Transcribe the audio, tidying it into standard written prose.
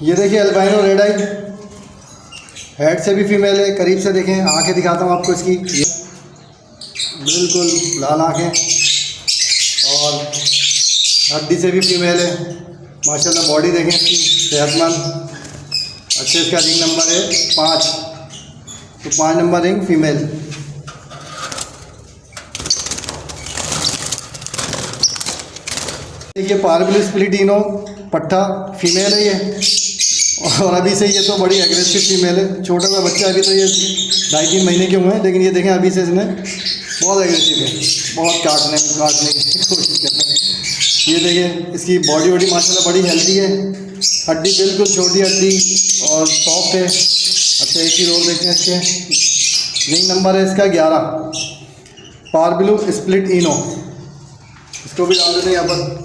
ये देखिए albino red आई, head से भी फीमेल है। करीब से देखें, आंखें दिखाता हूँ आपको इसकी, बिल्कुल लाल आंखें, और हड्डी से भी फीमेल है माशाल्लाह। बॉडी देखें इसकी, सेहतमंद, अच्छे। इसका रिंग नंबर है 5, तो 5 नंबर रिंग फीमेल। देखिए पारबिल स्प्लिटिनो पट्टा फीमेल है ये, और अभी से ये तो बड़ी एग्रेसिव फीमेल है। छोटा सा बच्चा, अभी तो ये 2.5-3 महीने के हुए हैं, लेकिन ये देखें अभी से इसने बहुत एग्रेसिव है, बहुत काटने की कोशिश करते हैं। ये देखिए इसकी बॉडी वॉडी माशाल्लाह बड़ी हेल्दी है, हड्डी बिल्कुल छोटी हड्डी और सॉफ्ट है। अच्छा, एक ही रोल देखते हैं इसके। रिंग नंबर है इसका 11, पारबिलू स्प्लिट इनो। इसको भी डाल देते हैं यहाँ पर।